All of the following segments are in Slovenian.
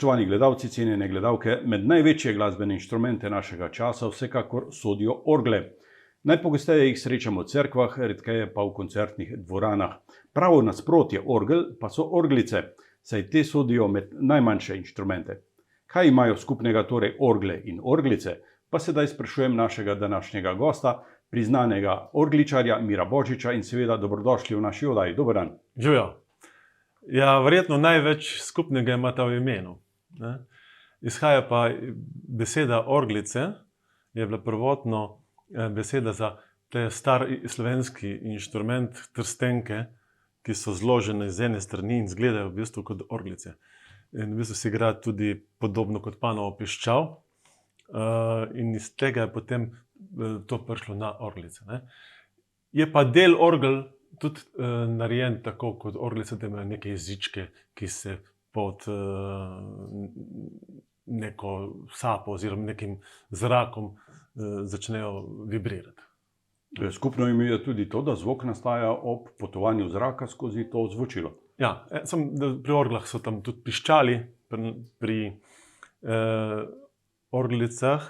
Spoštovani gledalci, cenjene gledalke, med največje glasbene inštrumente našega časa vsekakor sodijo orgle. Najpogosteje jih srečamo v cerkvah, redkeje pa v koncertnih dvoranah. Pravo nasprotje orgel pa so orglice, saj te sodijo med najmanjše inštrumente. Kaj imajo skupnega torej orgle in orglice? Pa sedaj sprašujem našega današnjega gosta, priznanega orgličarja Mira Božiča in seveda dobrodošli v naši oddaji. Dober dan. Živijo. Ja, verjetno največ skupnega imata v imenu. Izhaja pa beseda orglice, je bila prvotno beseda za te star slovenski inštrument trstenke, ki so zložene z ene strani in izgledajo v bistvu kot orglice. In v bistvu se igra tudi podobno kot panovo piščal. In iz tega je potem to prišlo na orglice. Je pa del orgel tudi narejen tako kot orglice, da imajo neke jezičke, ki se pod neko sapo oziroma nekim zrakom začnejo vibrirati. Skupno jim je tudi to, da zvok nastaja ob potovanju zraka skozi to zvočilo. Ja, pri orglah so tam tudi piščali, pri orglicah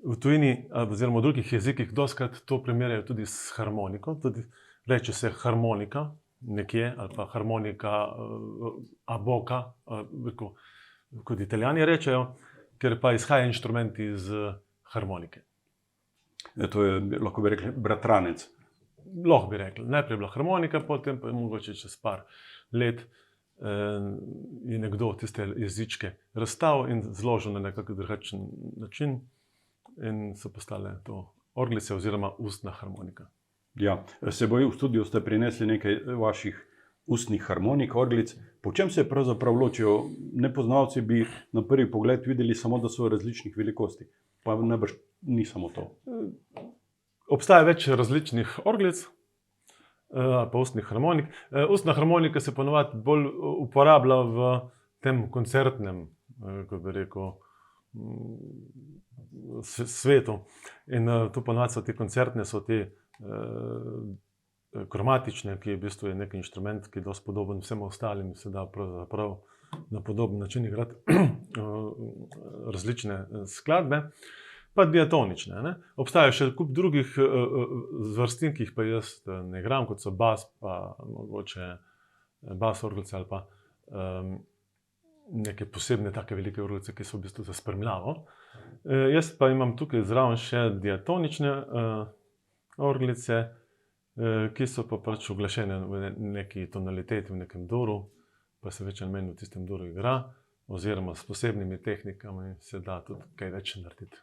v tujini oziroma v drugih jezikih dostikrat to primerjajo tudi s harmoniko. Tudi reče se harmonika nekje ali pa harmonika a bocca, kot Italijani rečejo, ker pa izhaja inštrument iz harmonike. To je, lahko bi rekli, bratranec. Lahko bi rekli. Najprej je bila harmonika, potem pa je mogoče čez par let je nekdo tiste jezičke razstavil in zložil na nekako drugačen način in so postale to orglice oziroma ustna harmonika. Ja, s seboj v studiu ste prinesli nekaj vaših ustnih harmonik, orglic. Po čem se pravzaprav ločijo? Nepoznavci bi na prvi pogled videli samo, da so različnih velikosti. Pa najbrž ni samo to. Obstaja več različnih orglic, pa ustnih harmonik. Ustna harmonika se ponovadi bolj uporablja v tem koncertnem, kako bi rekel, svetu. In tu ponovadi so te koncertne, so te kromatične, ki v bistvu je nek inštrument, ki je dosti podoben vsem ostalim, se da pravzaprav na podoben način igrati različne skladbe, pa diatonične. Obstaja še kup drugih zvrstin, ki jih pa jaz ne igram, kot so bas, pa mogoče bas orglice ali pa neke posebne take velike orglice, ki so v bistvu za spremljavo. Jaz pa imam tukaj zraven še diatonične orglice, ki so pa pač uglašene v neki tonaliteti, v nekem duru, pa se več ali manj v tistem duru igra, oziroma s posebnimi tehnikami se da tudi kaj več narediti.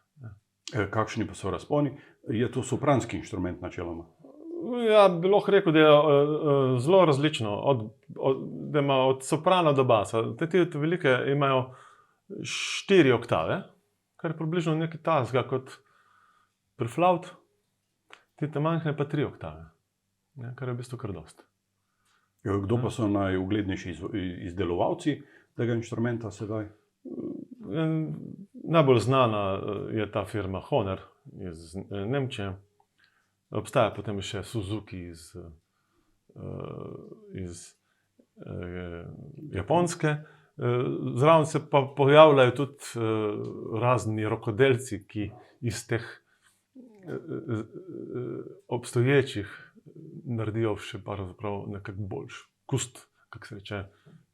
Kakšni pa so razponi? Je to sopranski inštrument načeloma? Ja, bi lahko rekel, da je zelo različno, da ima od soprana do basa. Te velike imajo 4 oktave, kar je približno nekaj takega kot pri flavtu. Te manjše pa 3 oktave, kar je v bistvu kar dosti. Kdo pa so najuglednejši izdelovalci tega inštrumenta sedaj? Najbolj znana je ta firma Hohner iz Nemčije. Obstaja potem še Suzuki iz Japonske. Zraven se pa pojavljajo tudi razni rokodelci, ki iz teh obstoječih naredijo še pravzaprav nekako boljš kust, kako se reče,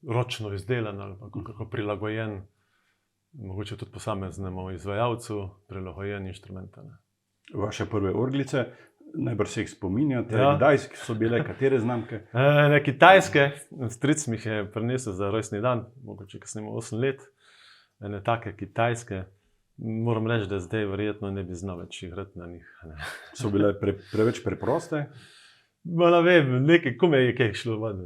ročno izdelan ali pa kako prilagojen, mogoče tudi posameznemu izvajalcu prilagojen inštrument. Vaše prve orglice, najbrž se jih spominjate, kdaj so bile, katere znamke? Kitajske, stric mi jih je prinesel za rojstni dan, mogoče ko sem imel 8 let, ene take kitajske. Moram reči, da zdaj verjetno ne bi znal več igrati na njih. So bile preveč preproste? Ne vem, nekaj, kome je kaj šlo ven.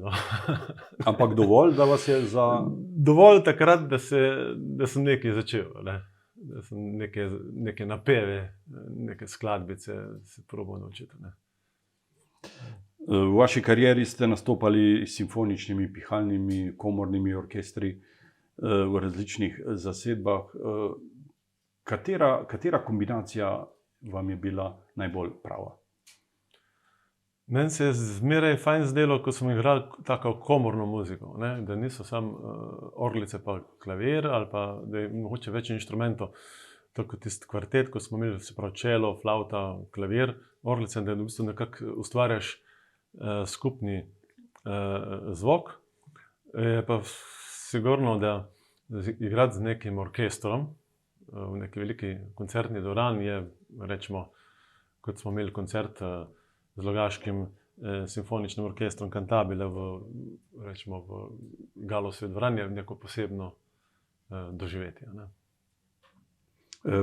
Ampak dovolj, da vas je za... Dovolj takrat, da sem nekaj začel. Da sem neke napeve, neke skladbice se probal naučiti. V vaši karieri ste nastopali s simfoničnimi, pihalnimi, komornimi orkestri v različnih zasedbah. Katera kombinacija vam je bila najbolj prava? Meni se je zmeraj fajn zdelo, ko smo igrali tako komorno muziko, ne? Da niso samo orglice pa klavir ali pa da je mogoče več inštrumentov. To kot tisti kvartet, ko smo imeli, se pravi čelo, flavta, klavir, orglice, da v bistvu nekako ustvarjaš skupni zvok. Je pa sigurno, da igrati z nekim orkestrom v neki veliki koncertni dvorani je, rečemo, kot smo imeli koncert z Logaškim simfoničnim orkestrom Cantabile v Galosovi dvorani, je neko posebno doživetje. Ne?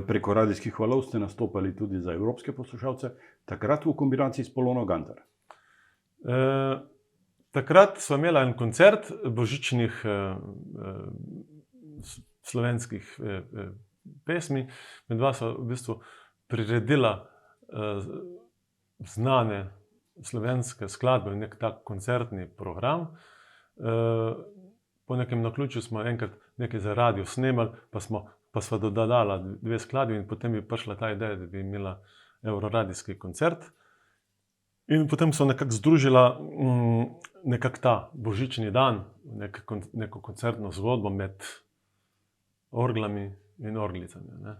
Preko radijskih valov ste nastopali tudi za evropske poslušalce, takrat v kombinaciji s Polono Gantar. Takrat smo imeli en koncert božičnih slovenskih pesmi. Medva so v bistvu priredila znane slovenske skladbe v nek tak koncertni program. Po nekem naključju smo enkrat nekaj za radio snemali, pa sva dodala 2 skladbi in potem je prišla ta ideja, da bi imela evroradijski koncert. In potem so nekako združila nekako ta božični dan, neko koncertno zgodbo med orglami in orglicami. Ne?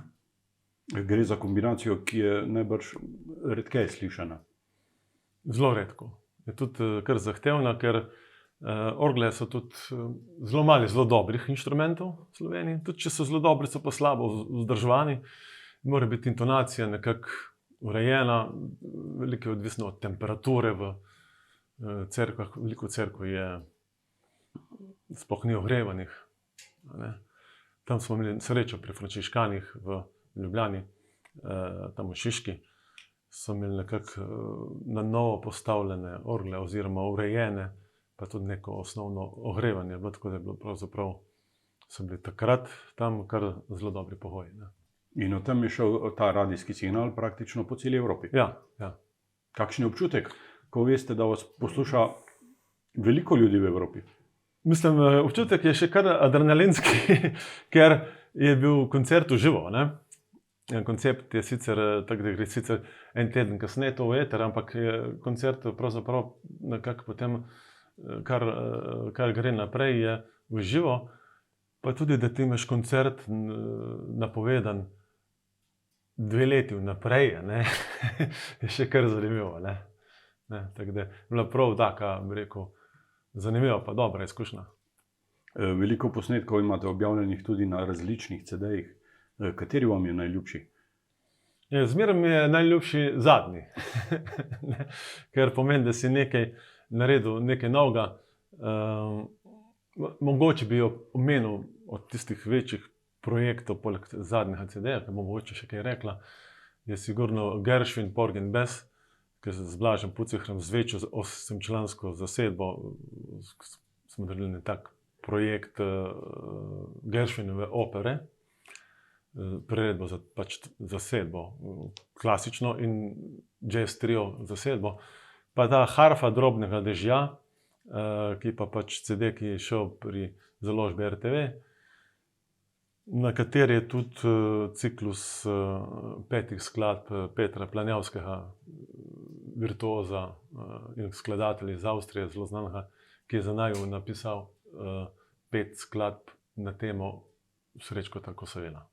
Gre za kombinacijo, ki je najbrž redkeje slišana. Zelo redko. Je tudi kar zahtevna, ker orgle so tudi zelo malo zelo dobrih inštrumentov v Sloveniji. Tudi če so zelo dobri, so pa slabo vzdrževani. Mora biti intonacija nekako urejena, veliko je odvisno od temperature v cerkvah. Veliko cerkv je sploh ni ogrevanih. Ne? Tam smo imeli srečo pri frančiškanih v Ljubljani, tam v Šiški, so imeli nekako na novo postavljene orgle oziroma urejene, pa tudi neko osnovno ogrevanje, tako da je bilo pravzaprav, so bili takrat tam kar zelo dobri pogoji. Ne. In o tem je šel ta radijski signal praktično po celi Evropi. Ja, ja. Kakšen je občutek, ko veste, da vas posluša veliko ljudi v Evropi? Mislim, občutek je še kar adrenalinski, ker je bil koncert v živo. Ne? Koncept je sicer tak, da gre sicer en teden kasneje to v eter, ampak je koncert pravzaprav nekako potem, kar gre naprej, je v živo. Pa tudi, da ti imaš koncert napovedan 2 leti vnaprej, ne? Je še kar zanimivo. Ne? Tako da je bila prav taka, bi rekel, zanimiva pa dobra izkušnja. Veliko posnetkov imate objavljenih tudi na različnih CD-jih. Kateri vam je najljubši? Zmeraj mi je najljubši zadnji. Ker pomeni, da si nekaj naredil, nekaj novega. Mogoče bi jo omenil od tistih večjih projektov, poleg zadnjega CD-ja, ki bom mogoče še kaj rekla, je sigurno Gershwin, Porgy and Bess, ki se z Blažem Pucihrom z večjo 8-člansko zasedbo smo naredili tak projekt Gershwinove opere, priredbo za pač zasedbo, klasično in jazz trio zasedbo. Pa ta harfa drobnega dežja, ki pa pač CD, ki je šel pri založbi RTV, na kateri je tudi ciklus 5 skladb Petra Planjavskega, virtuoza in skladatelja iz Avstrije, zelo znanega, ki je za naju napisal 5 skladb na temo Srečko tako seveda.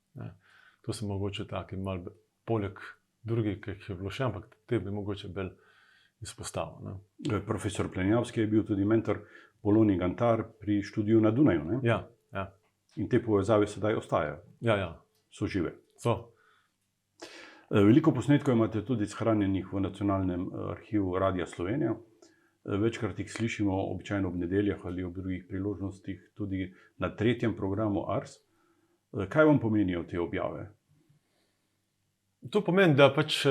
To se mogoče taki malo poleg drugih, ki jih je bilo še, ampak te bi mogoče bolj izpostavil. Ne. Profesor Planjavski je bil tudi mentor Poloni Gantar pri študiju na Dunaju. Ne? Ja, ja. In te povezave sedaj ostajajo. Ja, ja. So žive. So. Veliko posnetkov imate tudi shranjenih v Nacionalnem arhivu Radia Slovenija. Večkrat jih slišimo običajno ob nedeljah ali ob drugih priložnostih, tudi na 3. programu Ars. Kaj vam pomenijo te objave? To pomeni, da pač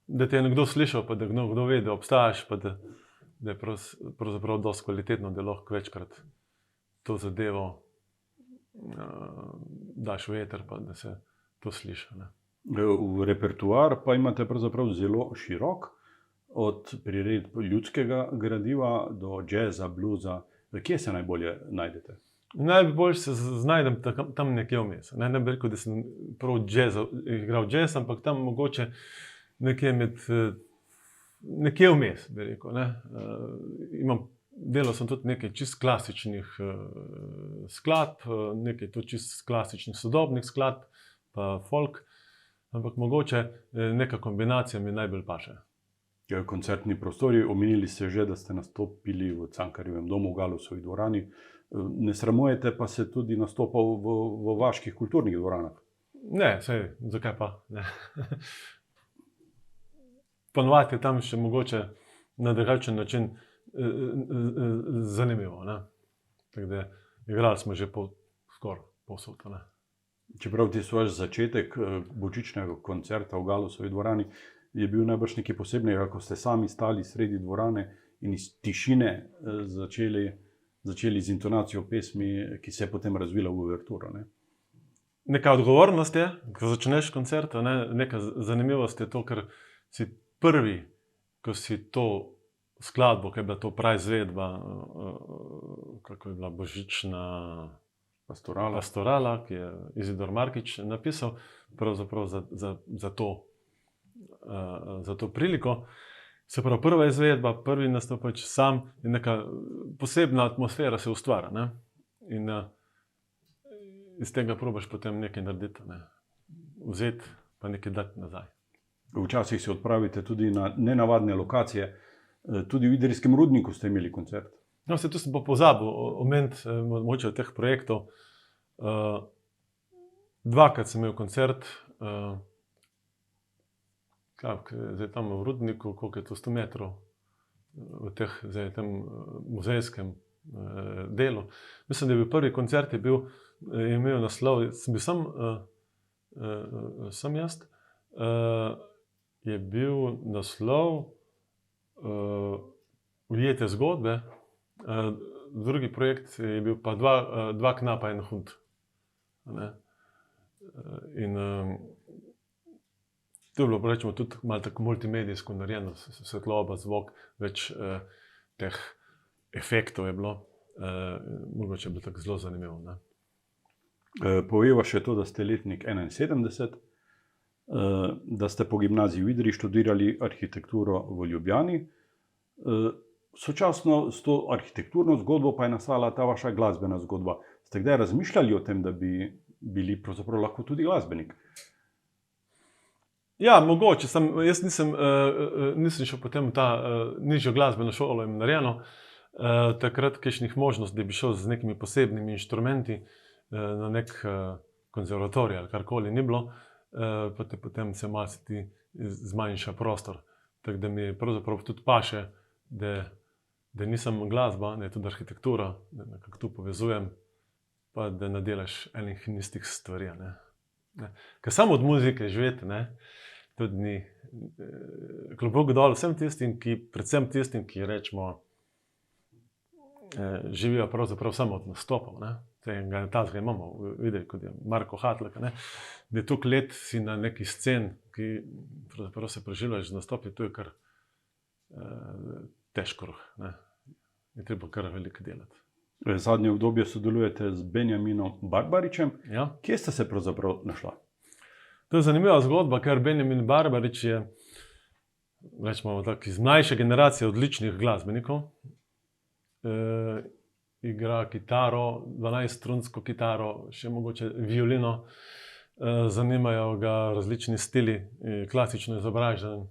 da te je nekdo slišal, pa da nekdo ve, da obstajaš, pa da je pravzaprav dosti kvalitetno, da lahko večkrat to zadevo daš v eter, pa da se to sliši. Ne. V repertoar pa imate pravzaprav zelo širok, od priredb ljudskega gradiva do džeza, bluza. Kje se najbolje najdete? Najbolj se znajdem tam nekje vmes. Ne bi rekel, da sem prav igral džez, ampak tam mogoče nekje med nekje vmes, bi rekel. Ne. Delal sem tudi nekaj čist klasičnih skladb, nekaj tudi čist klasičnih sodobnih skladb, pa folk, ampak mogoče neka kombinacija mi najbolj paše. Koncertni prostori, omenili ste že, da ste nastopili v Cankarjevem domu v Galusovi dvorani. Ne sramujete pa se tudi nastopal v vaških kulturnih dvoranah? Ne, saj, zakaj pa? Ne. Ponovadi je tam še mogoče na drugačen način zanimivo. Ne. Tako da igrali smo že skoraj povsod. Ne. Čeprav ti vaš začetek božičnega koncerta v Galusovi dvorani je bil najbrž nekaj posebnega, ko ste sami stali sredi dvorane in iz tišine začeli z intonacijo pesmi, ki se je potem razvila v uverturo. Ne? Neka odgovornost je, ko začneš koncert, neka zanimivost je to, ker si prvi, ko si to skladbo, ki je bila to prav izvedba, kako je bila božična pastorala, ki je Izidor Markič napisal, pravzaprav za to priliko. Se pravi, prva izvedba, prvi nastopač sam in neka posebna atmosfera se ustvarja. Ne? In iz tega probaš potem nekaj narediti, ne? Vzeti pa nekaj dati nazaj. Včasih se odpravite tudi na nenavadne lokacije. Tudi v Idrijskem rudniku ste imeli koncert. No, se tu sem pa pozabil omeniti mogoče teh projektov. Dvakrat sem imel koncert, zdaj tam v Rudniku, koliko je to 100 metrov v tem muzejskem delu. Mislim, da je bil prvi koncert, je imel naslov, sem bil sam jaz, je bil naslov Ujete zgodbe, drugi projekt je bil pa dva knapa in hund. In to je bilo, rečemo, tudi malo tako multimedijsko narejeno, svetloba, zvok, več teh efektov je bilo. Mogoče je bilo tako zelo zanimivo. Ne? Poveva še to, da ste letnik 71, da ste po gimnaziji v Idriji študirali arhitekturo v Ljubljani. Sočasno s to arhitekturno zgodbo pa je nastala ta vaša glasbena zgodba. Ste kdaj razmišljali o tem, da bi bili pravzaprav lahko tudi glasbenik? Ja, mogoče. Jaz nisem šel potem v ta nižjo glasbeno šolo in narejeno. Takrat kakšnih možnosti, da bi šel z nekimi posebnimi inštrumenti na nek konzervatorij ali karkoli ni bilo, pa te potem se malce ti zmanjša prostor. Tako da mi pravzaprav tudi paše, da nisem glasba, da je tudi arhitektura, da nekako tu povezujem, pa da ne delaš enih in istih stvari. Ker samo od muzike živeti, tudi ni. Klobuk dol vsem tistim, predvsem tistim, ki rečemo, živijo pravzaprav samo od nastopov. Tazga imamo, videli, kot je Marko Hatlek, da je toliko let si na neki scen, ki pravzaprav se preživljaš z nastopi, to je kar težko. Je treba kar veliko delati. Zadnje obdobje sodelujete z Benjaminom Barbaričem. Ja. Kje ste se pravzaprav našla? To je zanimiva zgodba, ker Benjamin Barbarič je, rečemo tako, iz mlajše generacije odličnih glasbenikov. Igra kitaro, 12-strunsko kitaro, še mogoče violino. Zanimajo ga različni stili, klasično izobražen,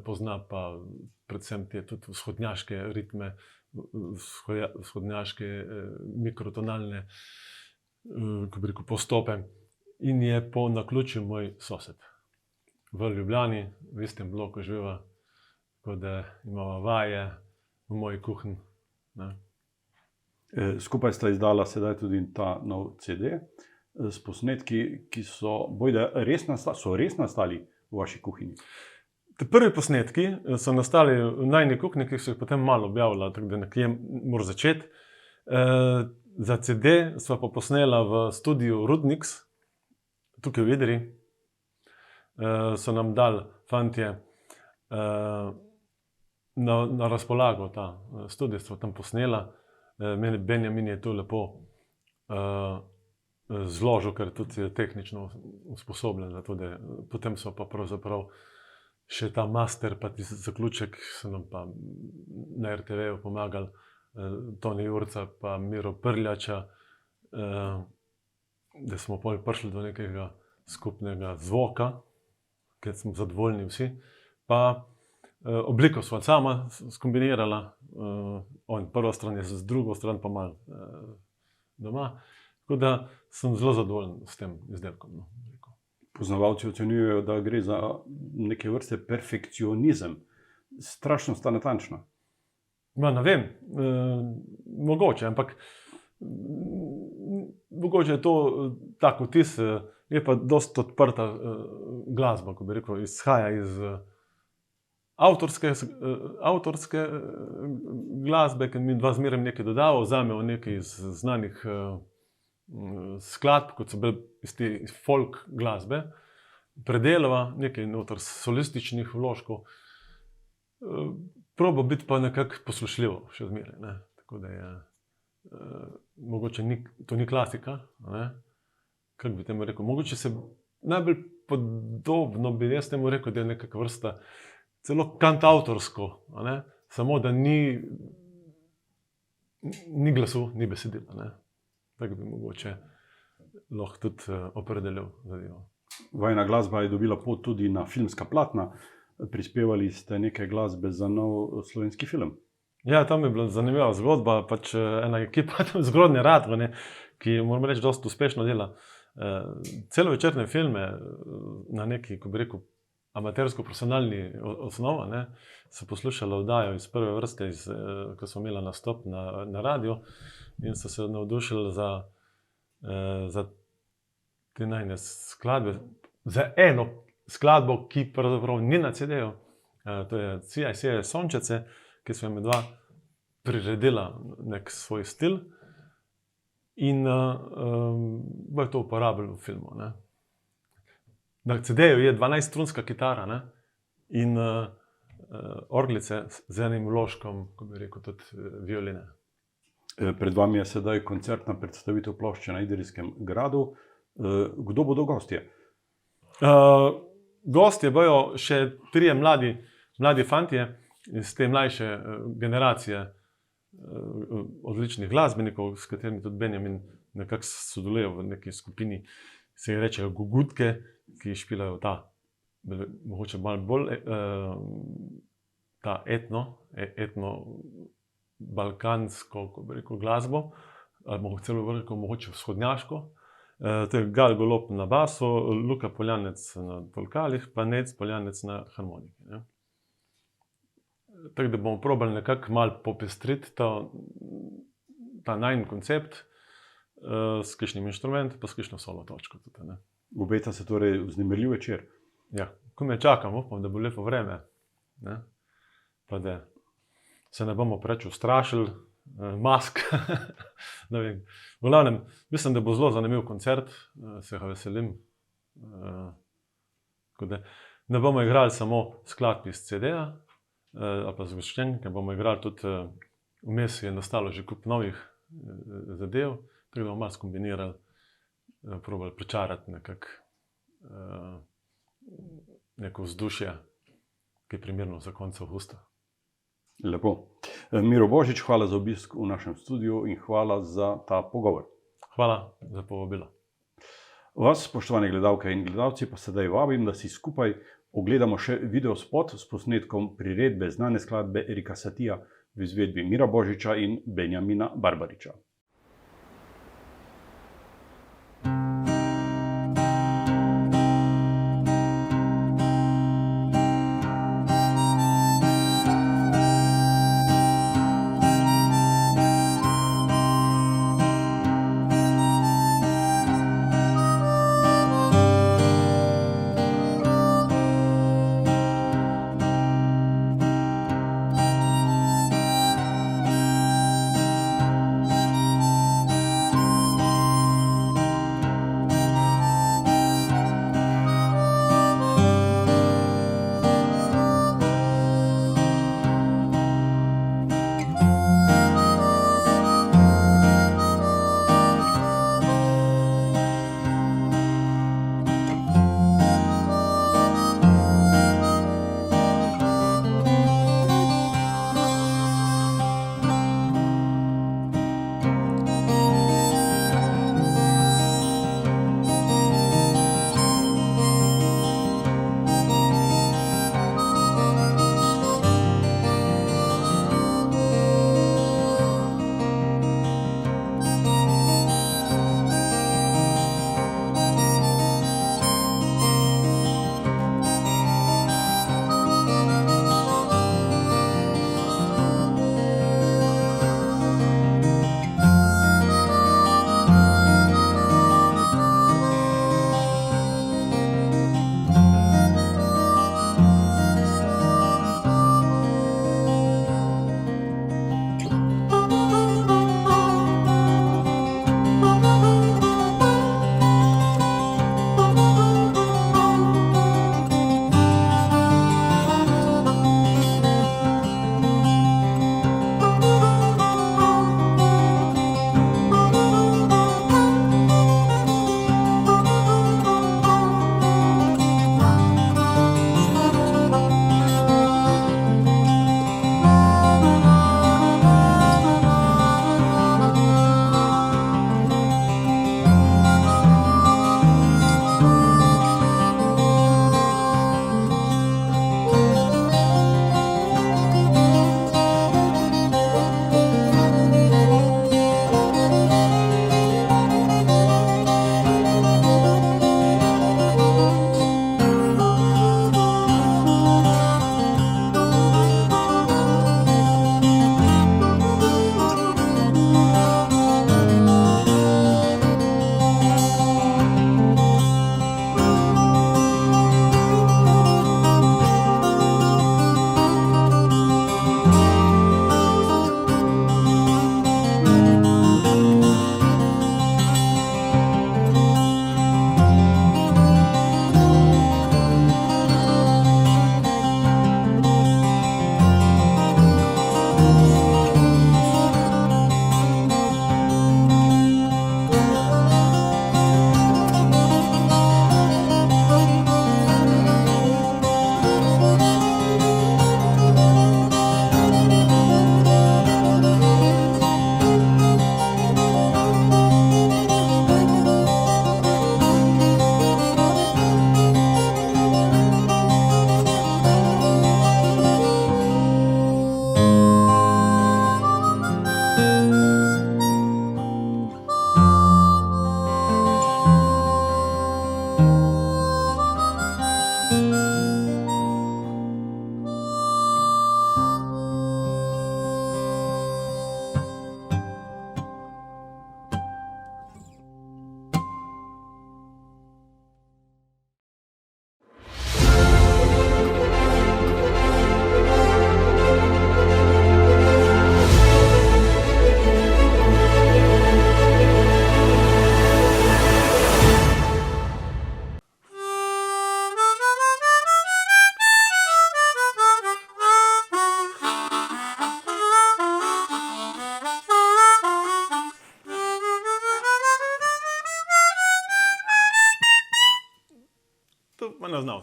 pozna pa predvsem te tudi vzhodnjaške ritme, vzhodnjaške mikrotonalne, ko bi rekel, postope. In je po naključju moj sosed. V Ljubljani, v istem bloku živiva, tako da imamo vaje v moji kuhinji. Skupaj sta izdala sedaj tudi ta nov CD s posnetki, ki so res nastali v vaši kuhinji. Te prvi posnetki so nastali v najni kuhinji, ki so jih potem malo objavila, tako da nekje mora začeti. Za CD sva pa posnela v studiu Rudniks, tukaj v Idriji. So nam dali fantje na razpolago ta studio, sva tam posnela. Benjamin je to lepo zložil, ker tudi je tehnično usposobljen za to, da potem so pa pravzaprav še ta master, pa ti zaključek, so nam pa na RTV-ju pomagali Toni Jurca pa Miro Prljača, da smo pol prišli do nekega skupnega zvoka, ker smo zadovoljni vsi. Pa obliko sva sama skombinirala, on prvo stran je z drugo stran pa malo doma. Tako da sem zelo zadovoljen s tem izdelkom. No. Poznavalci ocenjujejo, da gre za neke vrste perfekcionizem. Strašno sta natančna. Ne vem, mogoče, ampak mogoče je to tak vtis, je pa dosti odprta glasba, ko bi rekel, izhaja iz avtorske glasbe, ki mi dva zmeraj nekaj dodava, vzamemo nekaj iz znanih skladb, kot so bili iz folk glasbe, predelava nekaj noter solističnih vložkov, proba biti pa nekako poslušljivo še zmeraj, ne. Tako da je mogoče to ni klasika, ne. Kako bi temu rekel, mogoče se najbolj podobno bi jaz temu rekel, da je nekakva vrsta celo kantavtorsko, ne. Samo da ni glasu, ni besedila, ne. Tako bi mogoče lahko tudi opredelil zadevo. Vajina glasba je dobila pot tudi na filmska platna. Prispevali ste nekaj glasbe za nov slovenski film. Ja, tam je bila zanimiva zgodba, pač ena ekipa tam z Grodne Radgone, ki moram reči, dosti uspešno dela. Celovečerne filme na neki, ko bi rekel, amatersko-profesionalni osnova, ne, so poslušali oddajo iz prve vrste, ko smo imeli nastop na radiju in so se navdušili za te najne skladbe, za eno skladbo, ki pravzaprav ni na CD-ju, to je Sijaj sije sončece, ki smo med dva priredila nek svoj stil in bo to uporabili v filmu, ne. Na CD-ju je 12-strunska kitara, ne, in orglice z enim vložkom, ko bi rekel, tudi violine. Pred vami je sedaj koncertna predstavitev plošče na Idrijskem gradu. Kdo bodo gostje? Gostje bojo še 3 mladi fantje iz te mlajše generacije odličnih glasbenikov, s katerimi tudi Benjamin nekako sodeluje v neki skupini, se rečejo Gugutke, ki špilajo ta, mogoče malo bolj ta etno balkansko, ko bi rekel, glasbo, ali celo rekel, mogoče vzhodnjaško. To je Gal Golob na basu, Luka Poljanec na tolkalih, pa Nec Poljanec na harmoniki, ne. Tako da bomo probali nekako malo popestriti ta najin koncept s kakšnim inštrumentom, pa s kakšno solo točko tudi, ne. Obeta se torej vznemirljiv večer. Ja, ko me čakam, upam, da bo lepo vreme, ne, pa da se ne bomo preveč ustrašili, mask, ne vem. V glavnem, mislim, da bo zelo zanimiv koncert, se ga veselim. Tako da ne bomo igrali samo skladb iz CD-ja, ali pa zgoščenke, bomo igrali tudi, vmes je nastalo že kup novih zadev, tako da bomo malo skombinirali, probali pričarati nekako neko vzdušje, ki je primerno za konec avgusta. Lepo. Miro Božič, hvala za obisk v našem studiu in hvala za ta pogovor. Hvala za povabilo. Vas, spoštovane gledalke in gledalci, pa sedaj vabim, da si skupaj ogledamo še videospot s posnetkom priredbe znane skladbe Erika Satija v izvedbi Mira Božiča in Benjamina Barbariča.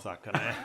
vsak. Ne?